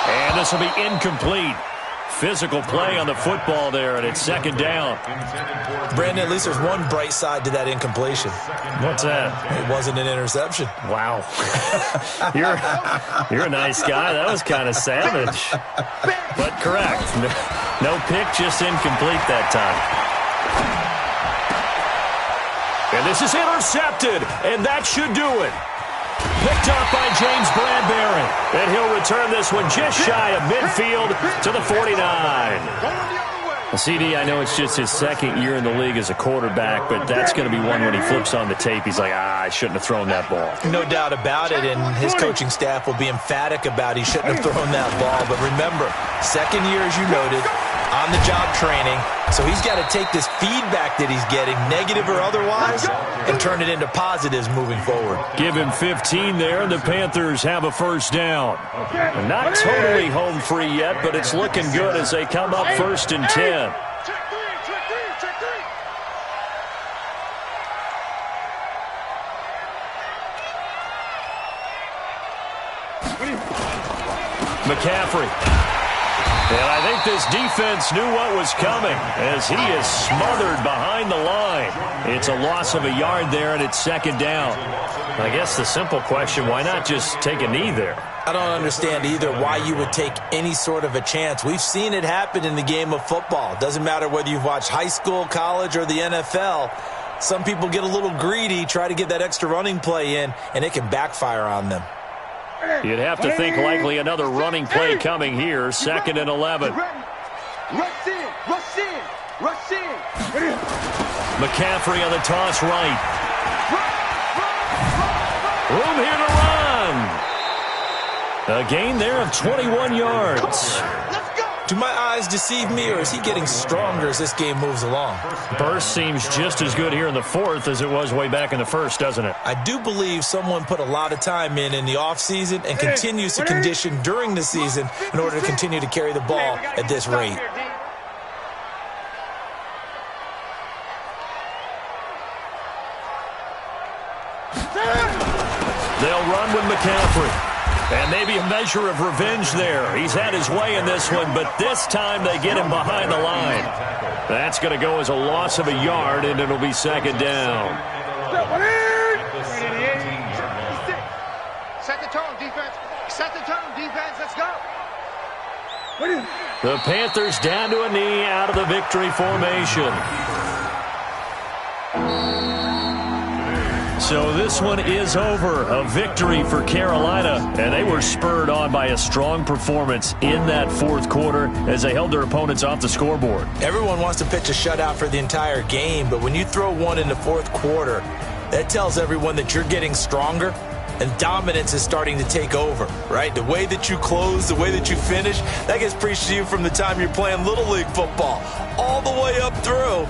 And this will be incomplete. Physical play on the football there, and it's 2nd down. Brandon, at least there's one bright side to that incompletion. What's that? It wasn't an interception. Wow. You're a nice guy. That was kind of savage. But correct. No pick, just incomplete that time. And this is intercepted, and that should do it. Picked up by James Bradbury. And he'll return this one just shy of midfield to the 49. Well, CD, I know it's just his 2nd year in the league as a quarterback, but that's going to be one when he flips on the tape. He's like, I shouldn't have thrown that ball. No doubt about it, and his coaching staff will be emphatic about he shouldn't have thrown that ball. But remember, 2nd year, as you noted, on-the-job training. So he's got to take this feedback that he's getting, negative or otherwise, and turn it into positives moving forward. Give him 15 there, and the Panthers have a 1st down. And not totally home free yet, but it's looking good as they come up 1st and 10. McCaffrey. And I think this defense knew what was coming as he is smothered behind the line. It's a loss of a yard there, and it's 2nd down. I guess the simple question, why not just take a knee there? I don't understand either why you would take any sort of a chance. We've seen it happen in the game of football. Doesn't matter whether you've watched high school, college, or the NFL. Some people get a little greedy, try to get that extra running play in, and it can backfire on them. You'd have to think likely another running play coming here, 2nd and 11. Rush in. McCaffrey on the toss right. Room here to run. A gain there of 21 yards. Do my eyes deceive me, or is he getting stronger as this game moves along? Burst seems just as good here in the 4th as it was way back in the 1st, doesn't it? I do believe someone put a lot of time in the offseason and continues to condition during the season in order to continue to carry the ball at this rate. They'll run with McCaffrey. And maybe a measure of revenge there. He's had his way in this one, but this time they get him behind the line. That's going to go as a loss of a yard, and it'll be second down. Set the tone, defense. Set the tone, defense. Let's go. The Panthers down to a knee out of the victory formation. So this one is over. A victory for Carolina, and they were spurred on by a strong performance in that fourth quarter as they held their opponents off the scoreboard. Everyone wants to pitch a shutout for the entire game, but when you throw one in the fourth quarter, that tells everyone that you're getting stronger and dominance is starting to take over, right? The way that you close, the way that you finish, that gets preached to you from the time you're playing Little League football all the way up through.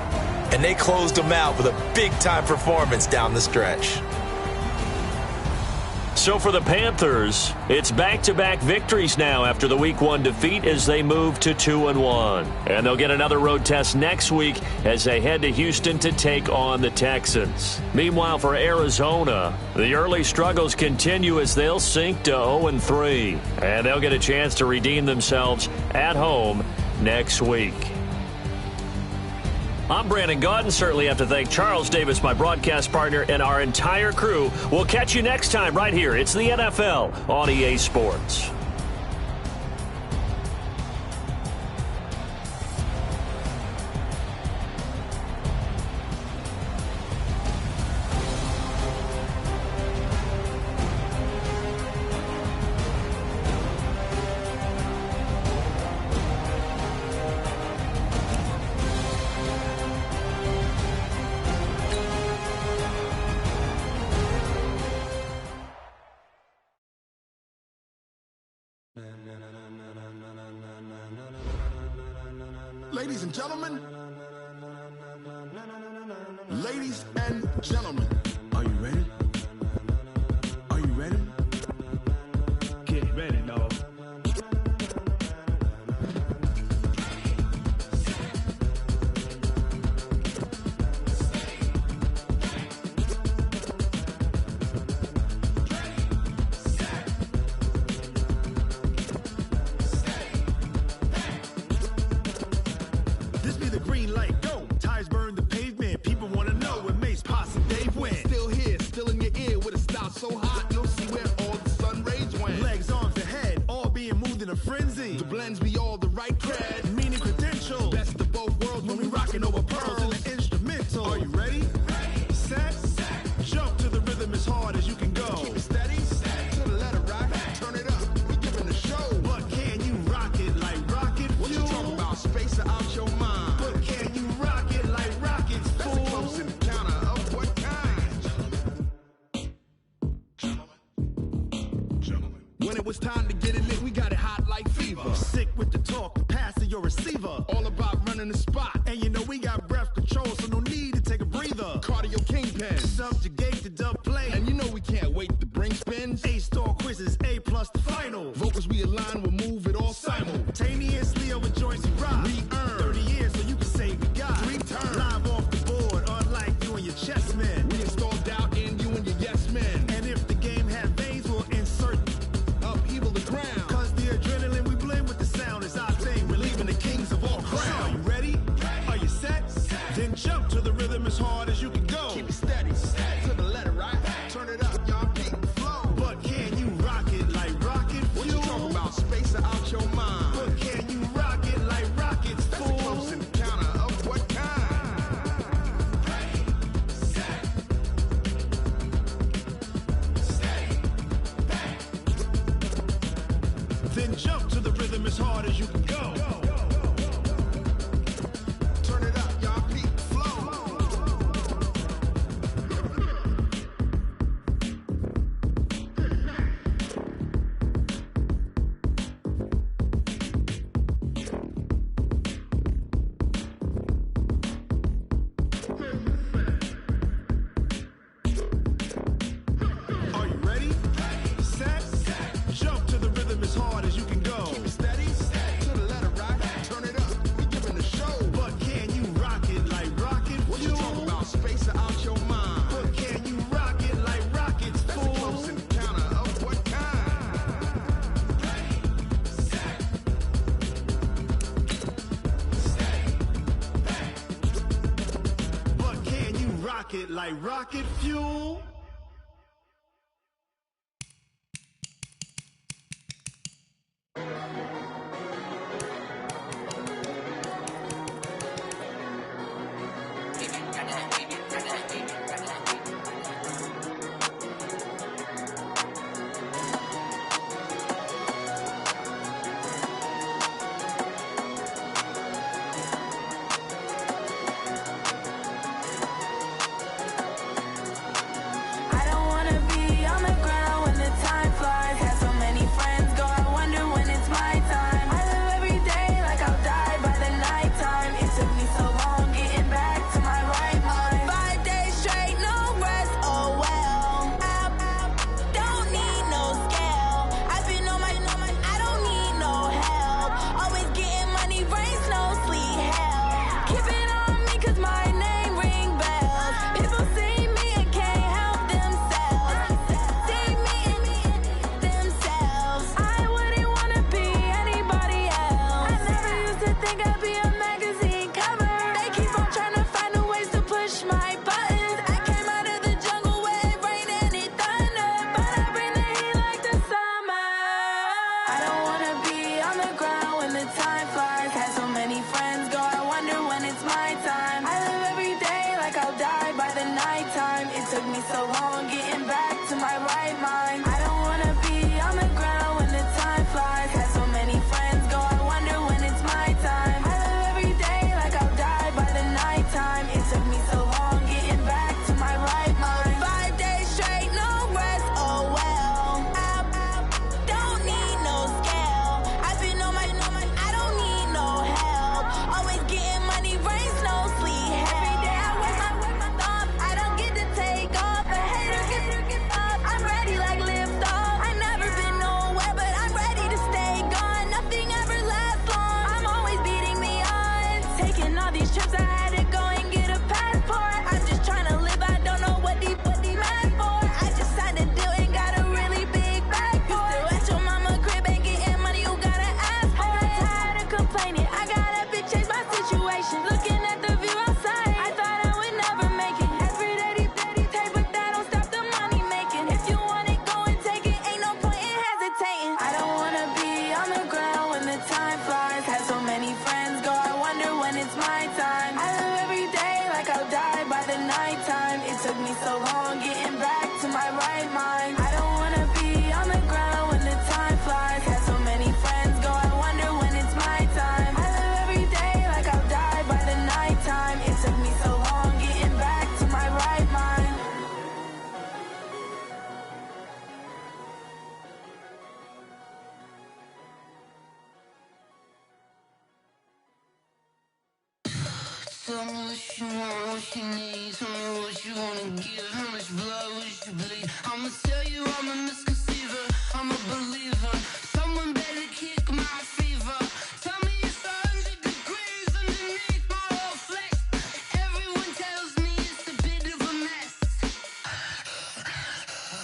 And they closed them out with a big-time performance down the stretch. So for the Panthers, it's back-to-back victories now after the Week 1 defeat as they move to 2-1. And they'll get another road test next week as they head to Houston to take on the Texans. Meanwhile, for Arizona, the early struggles continue as they'll sink to 0-3. And they'll get a chance to redeem themselves at home next week. I'm Brandon Gaudin. Certainly have to thank Charles Davis, my broadcast partner, and our entire crew. We'll catch you next time right here. It's the NFL on EA Sports. Ladies and gentlemen, ladies and gentlemen, are you ready? Are you ready? Get ready, dog. So hot, you'll see where all the sun rays went. Legs, arms, the head, all being moved in a frenzy. The blends be all the right cred, meaning credentials. Best of both worlds when we rocking over pearls in the instrumental. Are you ready? Ready. Set. Jump to the rhythm as hard as you can go. Keep it steady. To the letter right. Turn it up. We giving the show. But can you rock it like rocket fuel? What you talking about? Space out your mind. But can you rock it like rockets, fool? That's a close encounter of what kind? When it was time to get it lit, we got it hot like fever. Sick with the talk, pass to your receiver. All about running the spot. And you know we got breath control, so no need to take a breather. Cardio kingpin, subjugate the dub play. And you know we can't wait to bring spins. A-star quizzes, A+ the final. Vocals we align, we'll move it all simultaneously over joints we rock. We earn 30 years so you can say we got 3 turns. Live off the board, unlike you and your chess men. We install doubt in you and your yes men. And if the game had veins, we'll insert upheaval the ground. Cause the adrenaline we blend with the sound is our thing. Relieving the kings of all crowns. Are you ready? Are you set? Then jump to the rhythm as hard as you can go. Keep it steady. To the letter right. Turn it up, y'all. Keep the flow. But can pocket like rocket fuel. Tell me what you want, what you need. Tell me what you wanna give. How much blood would you bleed? I'ma tell you I'm a misconceiver. I'm a believer. Someone better kick my fever. Tell me it's 100 degrees underneath my whole flesh. Everyone tells me it's a bit of a mess.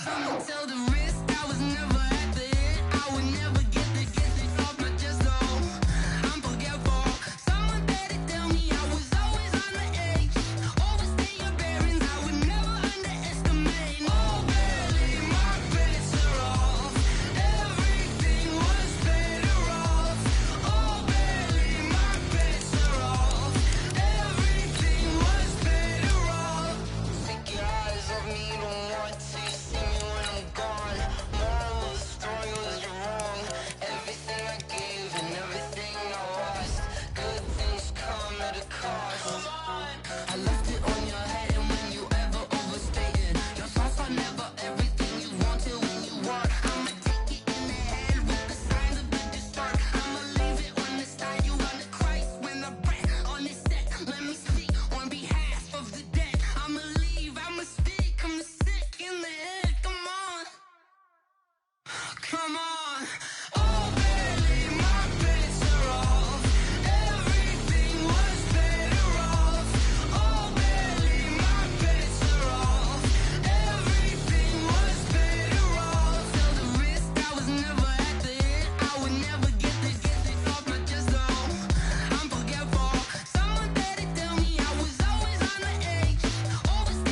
I'ma tell the risk I was never at the end. I would never get it off my chest. Oh, I'm forgetful. Someone better tell me I was always on the edge. Overstay your bearings. I would never underestimate. Oh, barely my bets are off. Everything was better off. Oh, barely my bets are off. Everything was better off. Take your eyes off me, don't want to see me when I'm gone. Moral of the story was you're wrong. Everything I gave and everything I lost. Good things come at a cost. I left it on your head, and when you ever overstated, your thoughts are never everything you wanted when you want. I'ma take it in the head with the signs of the distort. I'ma leave it on the side. You on the Christ when the breath on the set. Let me speak on behalf of the dead. I'ma leave, I'ma speak. I'm the sick in the head. Come on, come on. Oh, barely my bets are off. Everything was better off. Oh, barely my bets are off. Everything was better off. Tell the risk I was never at the end. I would never get it off my chest. Oh, I'm forgetful. Someone better tell me I was always on the edge. Overstay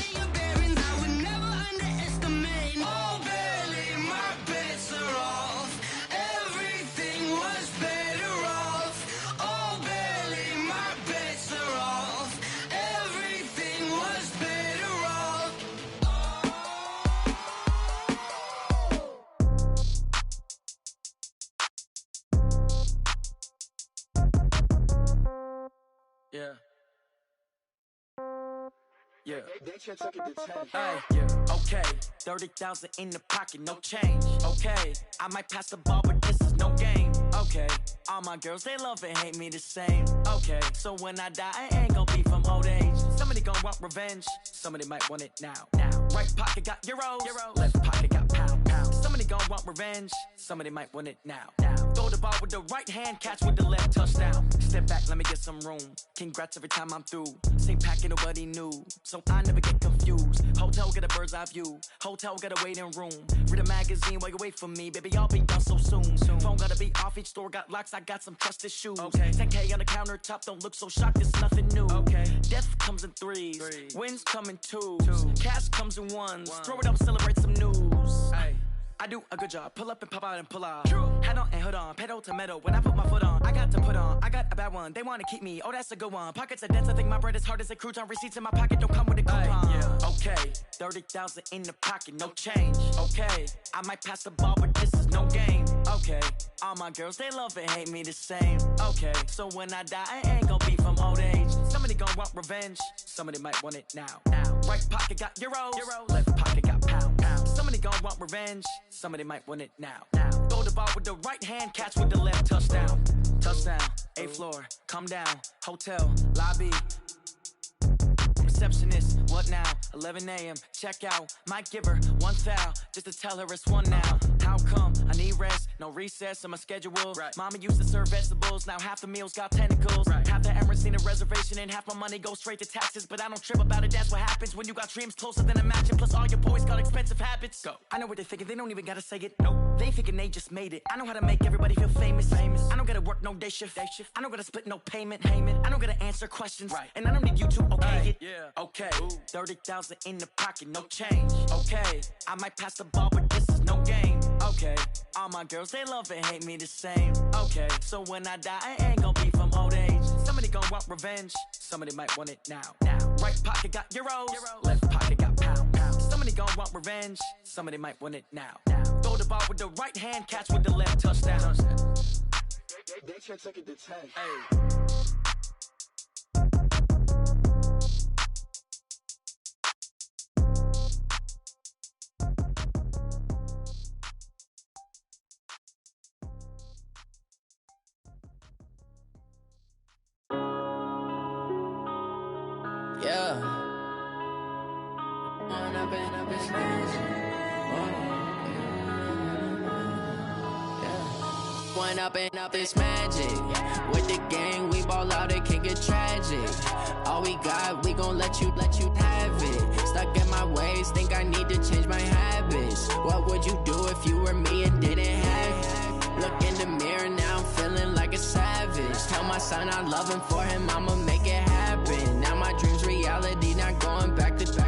Yeah. Hey, yeah. Okay, 30,000 in the pocket, no change. Okay, I might pass the ball, but this is no game. Okay, all my girls, they love and hate me the same. Okay, so when I die, I ain't gon' be from old age. Somebody gon' want revenge, somebody might want it now. Right pocket got euros, left pocket got pound. Somebody gon' want revenge, somebody might want it now. Throw the ball with the right hand, catch with the left, touchdown. Step back, let me get some room. Congrats every time I'm through. Same packet, nobody knew, so I never get confused. Hotel get a bird's eye view, hotel get a waiting room. Read a magazine while you wait for me, baby, I'll be done so soon. Phone gotta be off, each store got locks, I got some trusted shoes. 10K on the countertop, don't look so shocked, it's nothing new. Death comes in threes, wins come in twos, cash comes in ones. Throw it up, celebrate some news. I do a good job, pull up and pop out and pull out. Head on and hood on, pedal to metal. When I put my foot on, I got to put on. I got a bad one, they wanna keep me, oh that's a good one. Pockets are dense, I think my bread is hard as a crouton. Receipts in my pocket don't come with a coupon. Okay, 30,000 in the pocket, no change. Okay, I might pass the ball, but this is no game. Okay, all my girls, they love and hate me the same. Okay, so when I die, I ain't gon' be from old age. Somebody gon' want revenge, somebody might want it now. Right pocket got euros, left pocket got pound. Somebody gon' want revenge, somebody might want it now. Throw the ball with the right hand, catch with the left, touchdown. Touchdown, 8th floor, come down, hotel, lobby. Receptionist, what now? 11 a.m. check out. Might give her one foul just to tell her it's one now. How come? I need rest, no recess in my schedule. Mama used to serve vegetables, now half the meals got tentacles. Half the Emirates need a reservation and half my money goes straight to taxes. But I don't trip about it, that's what happens when you got dreams closer than a match. Plus all your boys got expensive habits. Go. I know what they're thinking, they don't even gotta say it. Nope. They thinking they just made it. I know how to make everybody feel famous. I don't gotta work no day shift. I don't gotta split no payment. I don't gotta answer questions. And I don't need you to okay it. Okay, 30,000 in the pocket, no change. Okay, I might pass the ball, but this is no game. Okay, all my girls, they love and hate me the same. Okay, so when I die, I ain't gon' be from old age. Somebody gon' want revenge, somebody might want it now. Right pocket got euros, left pocket got pound. Somebody gon' want revenge, somebody might want it now. Throw the ball with the right hand, catch with the left, touchdown. They can't take it to 10. Up this magic. With the gang, we ball out, it can get tragic. All we got, we gon' let you have it. Stuck in my ways, think I need to change my habits. What would you do if you were me and didn't have it? Look in the mirror, now I'm feeling like a savage. Tell my son I love him, for him I'ma make it happen. Now my dream's reality, not going back to.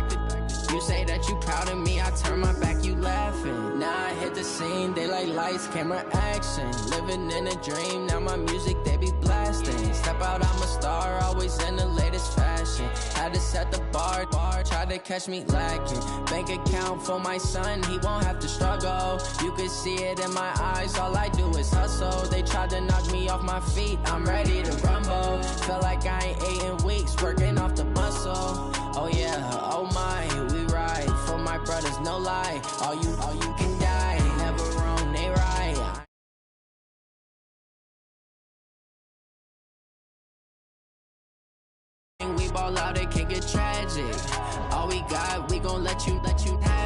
You say that you proud of me, I turn my back, you laughing. Now I hit the scene, they like lights, camera, action. Living in a dream, now my music, they be blasting. Step out, I'm a star, always in the latest fashion. Had to set the bar, try to catch me lacking. Bank account for my son, he won't have to struggle. You can see it in my eyes, all I do is hustle. They tried to knock me off my feet, I'm ready to rumble. Feel like I ain't ate in weeks, working off the muscle. Oh yeah, oh my, we ride for my brothers, no lie. All you can die, never wrong, they right. We ball out, it can get tragic. All we got, we gon' let you have